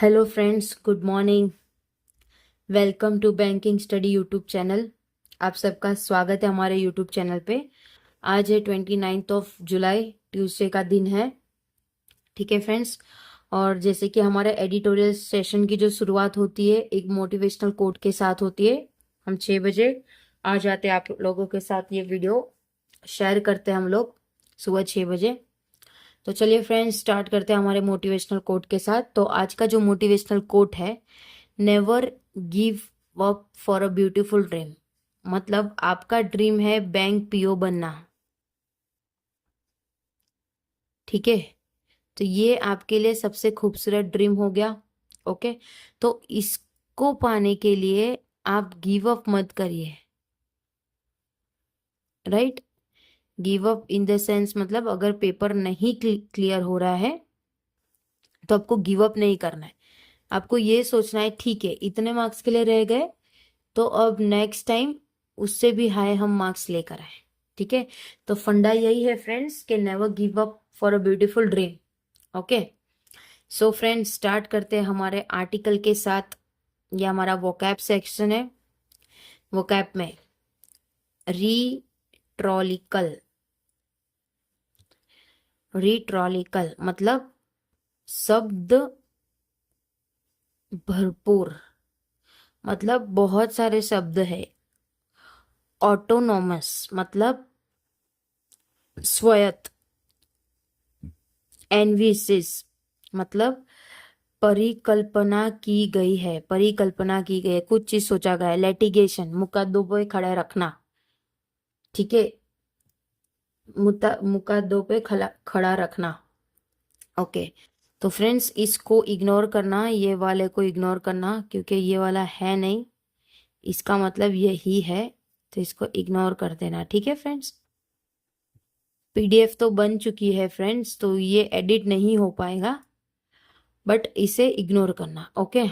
Hello friends, good morning. Welcome to banking study YouTube channel. आप सबका स्वागत है हमारे यूट्यूब चैनल पे। आज है 29 जुलाई, ट्यूसडे का दिन है। ठीक है फ्रेंड्स, और जैसे कि हमारे एडिटोरियल सेशन की जो शुरुआत होती है एक मोटिवेशनल कोट के साथ होती है। हम 6 बजे आ जाते हैं, आप लोगों के साथ ये वीडियो शेयर करते हैं हम लोग सुबह 6 बजे। तो चलिए फ्रेंड्स, स्टार्ट करते हैं हमारे मोटिवेशनल कोट के साथ। तो आज का जो मोटिवेशनल कोट है, never give up for a beautiful dream. मतलब आपका ड्रीम है बैंक पीओ बनना, ठीक है? तो ये आपके लिए सबसे खूबसूरत ड्रीम हो गया। ओके, तो इसको पाने के लिए आप गिव अप मत करिए, right? Give up in the sense मतलब अगर पेपर नहीं क्लियर हो रहा है तो आपको गिव अप नहीं करना है। आपको ये सोचना है ठीक है, इतने मार्क्स के लिए रह गए तो अब नेक्स्ट टाइम उससे भी हाई हम मार्क्स लेकर आए। ठीक है, तो फंडा यही है फ्रेंड्स कि never give up for a beautiful dream. Okay, so friends, start करते हैं हमारे आर्टिकल के साथ। ये हमारा वोकैब सेक्शन है। वोकैब में रीट्रॉलिकल, रीट्रॉलिकल मतलब शब्द भरपूर, मतलब बहुत सारे शब्द है। ऑटोनोमस मतलब स्वायत्त। एनविसिस मतलब परिकल्पना की गई है, परिकल्पना की गई है, कुछ चीज सोचा गया है। लिटिगेशन मुकदमों पे खड़ा रखना, ठीक है? मुकदमों पे खड़ा रखना। ओके, तो फ्रेंड्स इसको इग्नोर करना, ये वाले को इग्नोर करना क्योंकि ये वाला है नहीं, इसका मतलब यही है, तो इसको इग्नोर कर देना। ठीक है फ्रेंड्स, पीडीएफ तो बन चुकी है फ्रेंड्स, तो ये एडिट नहीं हो पाएगा, बट इसे इग्नोर करना। ओके,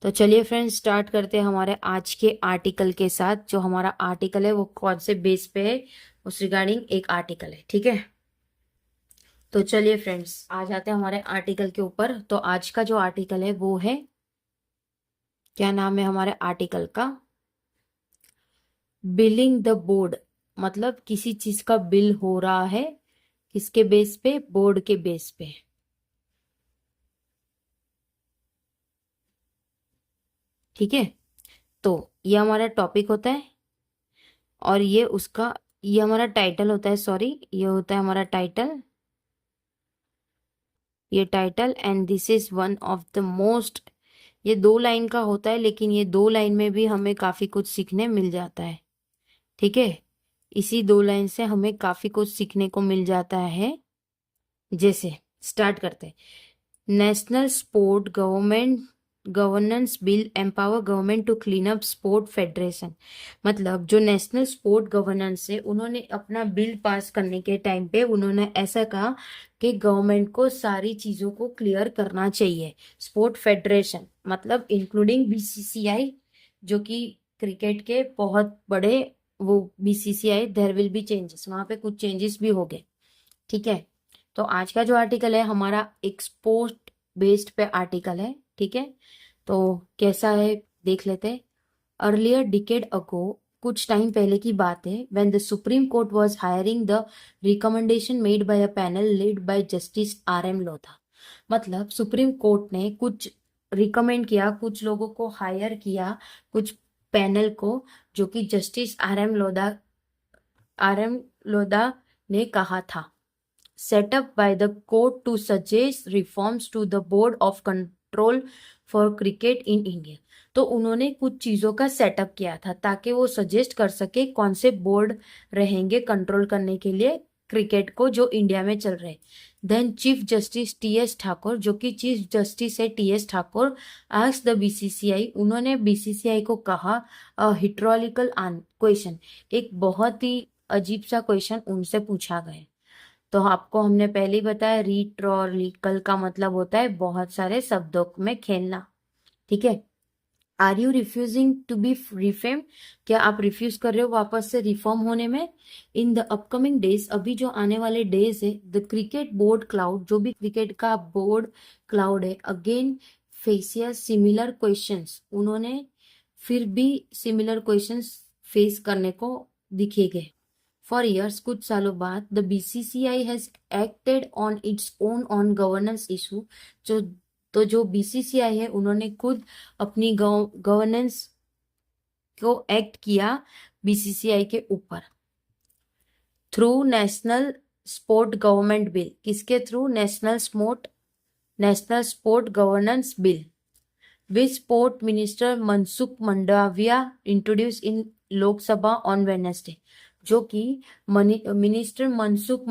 तो चलिए फ्रेंड्स, स्टार्ट करते हैं हमारे आज के आर्टिकल के साथ। जो हमारा आर्टिकल है वो कौन से बेस पे है, उस रिगार्डिंग एक आर्टिकल है। ठीक है, तो चलिए फ्रेंड्स आ जाते हैं हमारे आर्टिकल के ऊपर। तो आज का जो आर्टिकल है वो है, क्या नाम है हमारे आर्टिकल का? Billing the board. मतलब किसी चीज का बिल हो रहा है, किसके बेस पे? बोर्ड के बेस पे। ठीक है, तो ये हमारा टॉपिक होता है और ये हमारा टाइटल होता है। सॉरी, ये होता है हमारा टाइटल, ये title. And this is one of the most, ये 2 लाइन का होता है लेकिन ये 2 लाइन में भी हमें काफी कुछ सीखने मिल जाता है। ठीक है, इसी 2 लाइन से हमें काफी कुछ सीखने को मिल जाता है। जैसे स्टार्ट करते हैं। National sport government governance bill empower government to clean up sport federation. मतलब जो नेशनल स्पोर्ट गवर्नेंस है, उन्होंने अपना बिल पास करने के टाइम पे उन्होंने ऐसा कहा कि गवर्नमेंट को सारी चीजों को क्लियर करना चाहिए। स्पोर्ट फेडरेशन मतलब इंक्लूडिंग बीसीसीआई, जो कि क्रिकेट के बहुत बड़े वो BCCI, there will be changes, वहां पे कुछ चेंजेस भी हो गए। ठीक है, तो आज का जो आर्टिकल है हमारा एक स्पोर्ट बेस्ड पे आर्टिकल है। ठीक है, तो कैसा है देख लेते हैं। अर्लियर डिकेड अगो, कुछ टाइम पहले की बात है, when the Supreme Court was hiring the recommendation made by a panel led by justice R M Lodha. मतलब सुप्रीम कोर्ट ने कुछ रिकमेंड किया, कुछ लोगों को हायर किया, कुछ पैनल को, जो कि जस्टिस आर एम लोधा ने कहा था। set up by the court to suggest reforms to the board of control for cricket in India। तो उन्होंने कुछ चीजों का सेटअप किया था ताकि वो सजेस्ट कर सके कौन से बोर्ड रहेंगे कंट्रोल करने के लिए क्रिकेट को, जो इंडिया में चल रहे। Then chief justice TS Thakur, जो कि चीफ जस्टिस है TS Thakur, asked the BCCI, उन्होंने बीसीसीआई को कहा हिट्रोलिकल क्वेश्चन, एक बहुत ही अजीब सा क्वेश्चन उनसे पूछा गया। तो आपको हमने पहले ही बताया, रीट्रोलिकल का मतलब होता है बहुत सारे शब्दों में खेलना। ठीक है, are you refusing to be रिफेम? क्या आप रिफ्यूज कर रहे हो वापस से रिफॉर्म होने में? इन द अपकमिंग डेज, अभी जो आने वाले डेज है, द क्रिकेट बोर्ड क्लाउड, जो भी क्रिकेट का बोर्ड क्लाउड है, अगेन फेसियस सिमिलर क्वेश्चंस, उन्होंने फिर भी सिमिलर क्वेश्चंस फेस करने को दिखेगे। फॉर ईयर्स, कुछ सालों बाद, the BCCI has acted on its own on governance issue. जो तो जो बीसीसीआई है, उन्होंने खुद अपनी गवर्नेंस को एक्ट किया बीसीसीआई के ऊपर through national sport government bill. किसके through? National sport governance bill, which sport minister Mansukh Mandaviya introduce in Lok Sabha on Wednesday. जो कि मिनिस्टर मनसुख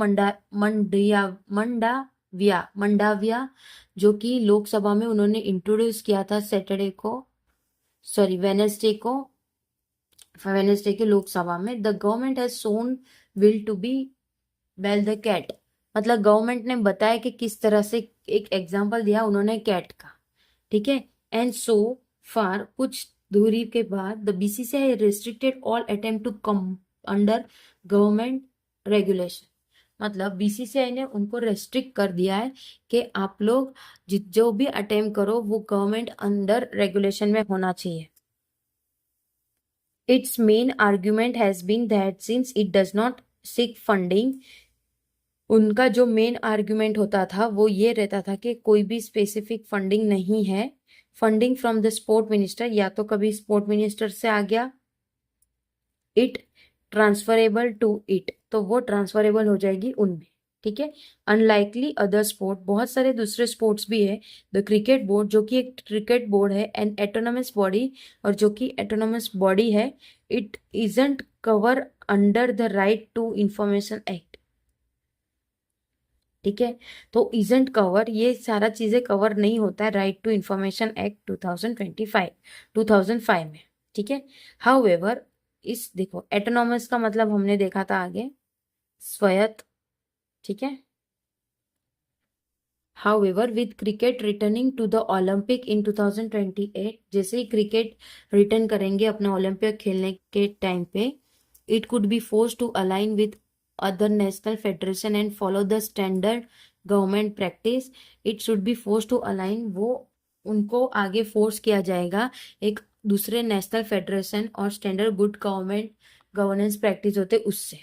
मंडाविया जो कि लोकसभा में उन्होंने इंट्रोड्यूस किया था वेनेसडे के लोकसभा में। The government has shown will to be well the cat, मतलब गवर्नमेंट ने बताया कि किस तरह से, एक एग्जाम्पल दिया उन्होंने कैट का, ठीक है। एंड सो फार, कुछ दूरी के बाद, the BCCI restricted all attempt to come under government regulation. मतलब बीसीसीआई ने उनको रेस्ट्रिक्ट कर दिया है कि आप लोग जो भी अटेम्प्ट करो वो गवर्नमेंट अंडर रेगुलेशन में होना चाहिए। Its main argument has been that since it does not seek funding, उनका जो मेन आर्ग्यूमेंट होता था वो ये रहता था कि कोई भी स्पेसिफिक फंडिंग नहीं है, funding from the sport minister, या तो कभी स्पोर्ट मिनिस्टर से आ गया, इट ट्रांसफरेबल टू इट, तो वो ट्रांसफरेबल हो जाएगी उनमें, ठीक है। अनलाइकली अदर स्पोर्ट, बहुत सारे दूसरे स्पोर्ट्स भी है। द क्रिकेट बोर्ड, जो कि एक क्रिकेट बोर्ड है, एन एटोनमस बॉडी, और जो कि एटोनमस बॉडी है, it isn't cover under the right to information act, ठीक है। तो इजंट कवर, ये सारा चीजें कवर नहीं होता है राइट टू इंफॉर्मेशन एक्ट 2005 में, ठीक है। हाउएवर, इस देखो एटोनॉमस का मतलब हमने देखा था आगे, स्वायत्त, ठीक है। However, with cricket returning to the Olympic in 2028, जैसे ही क्रिकेट रिटर्न करेंगे अपना ओलंपिक खेलने के टाइम पे, it could be forced to align with other national federation and follow the standard government practice. It should be forced to align, वो उनको आगे force किया जाएगा एक दूसरे नेशनल फेडरेशन और standard good government governance practice होते उससे।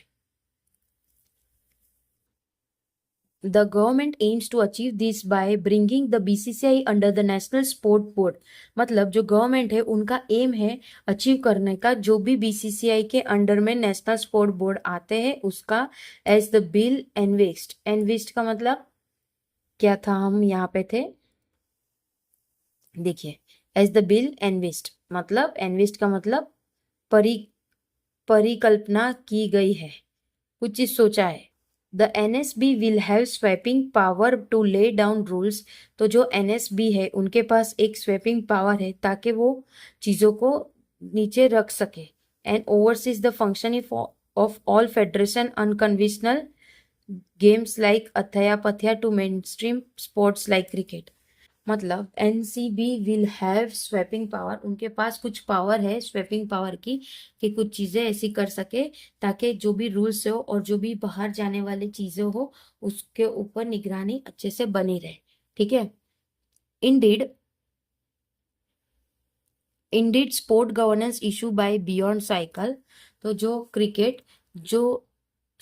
The government aims to achieve this by bringing the BCCI under the National Sport Board. मतलब जो गवर्नमेंट है उनका एम है अचीव करने का, जो भी बीसीसीआई के अंडर में नेशनल स्पोर्ट बोर्ड आते हैं उसका, एज द बिल एनविस्ट का मतलब क्या था, हम यहाँ पे थे, देखिए, एज द बिल एनविस्ट, मतलब एनविस्ट का मतलब परिकल्पना की गई है, कुछ चीज सोचा है। The NSB will have swapping power to lay down rules, तो जो एनएसबी है उनके पास एक स्वैपिंग पावर है ताकि वो चीज़ों को नीचे रख सके, and overseas the function of all federation unconventional games like अथया पथया to main stream sports like cricket. मतलब NCB will have swapping power, उनके पास कुछ पावर है स्वैपिंग पावर की, कि कुछ चीजें ऐसी कर सके ताकि जो भी रूल्स हो और जो भी बाहर जाने वाली चीजें हो उसके ऊपर निगरानी अच्छे से बनी रहे, ठीक है। Indeed sport governance issue bye beyond cycle, तो जो क्रिकेट जो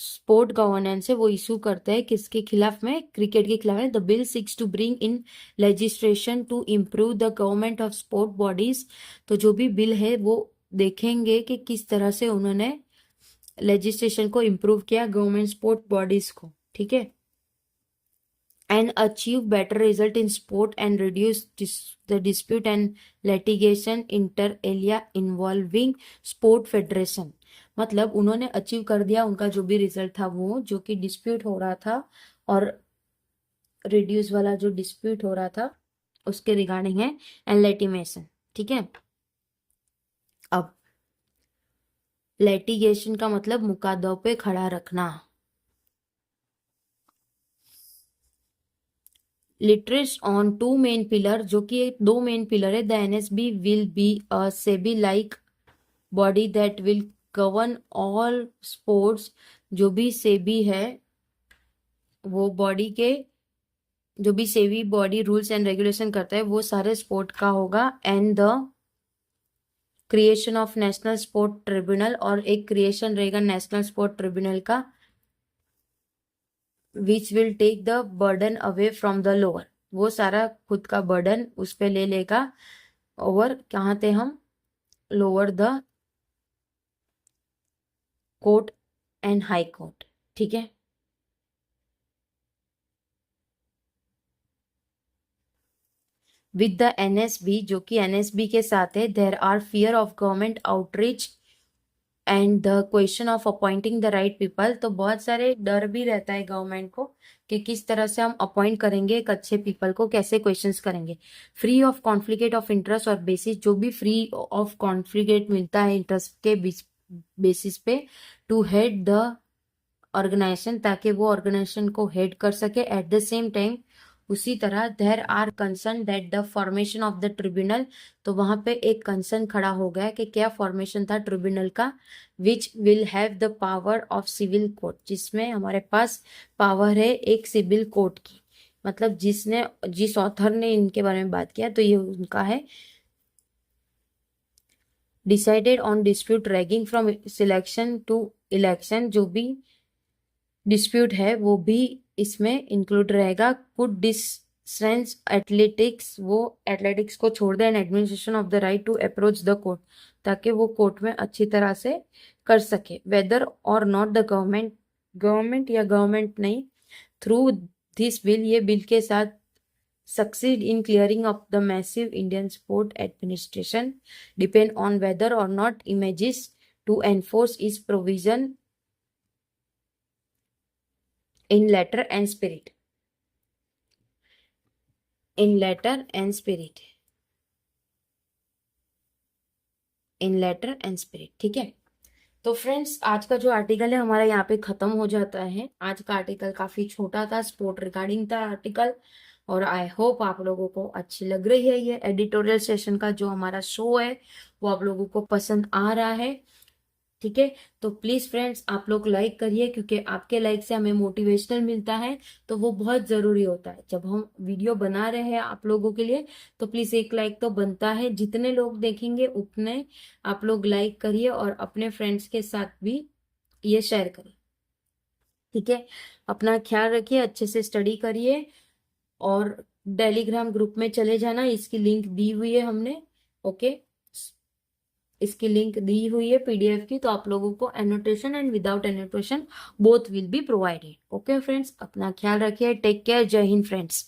स्पोर्ट गवर्नेंस है वो इशू करता है किसके खिलाफ में, क्रिकेट के खिलाफ है। The bill seeks to bring in legislation to improve the government of sport bodies, तो जो भी बिल है वो देखेंगे कि किस तरह से उन्होंने लेजिस्लेशन को इम्प्रूव किया गवर्नमेंट स्पोर्ट बॉडीज को, ठीक है। And achieve better result in sport and reduce the dispute and litigation inter alia involving sport federation, मतलब उन्होंने अचीव कर दिया उनका जो भी रिजल्ट था वो, जो कि डिस्प्यूट हो रहा था और रिड्यूस वाला जो डिस्प्यूट हो रहा था उसके रिगार्डिंग है, एंड लेटिमेशन, ठीक है। अब लेटिगेशन का मतलब मुकदमों पे खड़ा रखना, लिटरेट्स ऑन टू मेन पिलर, जो कि एक दो मेन पिलर है। The NSB will be a SEBI like body that will govern all sports. जो भी सेबी है वो बॉडी के, जो भी SEBI body rules and regulation करता है वो सारे स्पोर्ट का होगा। And the creation of national sport tribunal, और एक क्रिएशन रहेगा नेशनल स्पोर्ट ट्रिब्यूनल का, which will take the burden away from the lower. वो सारा खुद का बर्डन उस पे ले लेगा। ओवर कहाँ थे हम? Lower the court and high court. ठीक है। विद द एनएसबी, जो कि एनएसबी के साथ है, there are fear of government outreach and the question of appointing the right people. तो बहुत सारे डर भी रहता है गवर्नमेंट को कि किस तरह से हम अपॉइंट करेंगे एक अच्छे पीपल को, कैसे क्वेश्चंस करेंगे। Free of conflict of interest और बेसिस, जो भी फ्री ऑफ कॉन्फ्लिक्ट मिलता है इंटरेस्ट के बेसिस पे, टू हेड द ऑर्गेनाइजेशन, ताकि वो ऑर्गेनाइजेशन को हेड कर सके। एट द सेम टाइम उसी तरह there are concern that the formation of the tribunal, तो वहां पे एक कंसर्न खड़ा हो गया कि क्या फॉर्मेशन था ट्रिब्यूनल का, which will have the power of civil court, जिसमें हमारे पास पावर है एक सिविल कोर्ट की। मतलब जिस ऑथर ने इनके बारे में बात किया तो ये उनका है। Decided on dispute ranging from selection to election, जो भी डिस्प्यूट है वो भी इसमें इंक्लूड रहेगा। कुड डिस्टेंस एथलेटिक्स, वो एथलेटिक्स को छोड़ दें। Administration of the right to approach the court, ताकि वो कोर्ट में अच्छी तरह से कर सके। वेदर और नॉट द गवर्नमेंट, गवर्नमेंट या गवर्नमेंट नहीं, थ्रू दिस बिल, ये बिल के साथ succeed in clearing of the massive Indian sport administration depend on whether or not images to enforce its provision in letter and spirit, in letter and spirit, in letter and spirit। ठीक है। तो friends आज का जो article है हमारा यहाँ पे खत्म हो जाता है। आज का आर्टिकल काफी छोटा था, स्पोर्ट रिगार्डिंग था आर्टिकल, और आई होप आप लोगों को अच्छी लग रही है। ये एडिटोरियल सेशन का जो हमारा शो है वो आप लोगों को पसंद आ रहा है। ठीक है। तो प्लीज फ्रेंड्स आप लोग लाइक करिए, क्योंकि आपके लाइक से हमें मोटिवेशनल मिलता है, तो वो बहुत जरूरी होता है। जब हम वीडियो बना रहे हैं आप लोगों के लिए तो प्लीज एक लाइक तो बनता है। जितने लोग देखेंगे उतने आप लोग लाइक करिए और अपने फ्रेंड्स के साथ भी ये शेयर करिए। ठीक है। अपना ख्याल रखिए, अच्छे से स्टडी करिए, और टेलीग्राम ग्रुप में चले जाना। इसकी लिंक दी हुई है हमने। ओके, इसकी लिंक दी हुई है पीडीएफ की, तो आप लोगों को annotation and without annotation both will be provided. Okay friends, अपना ख्याल रखिए। Take care. जय हिंद फ्रेंड्स।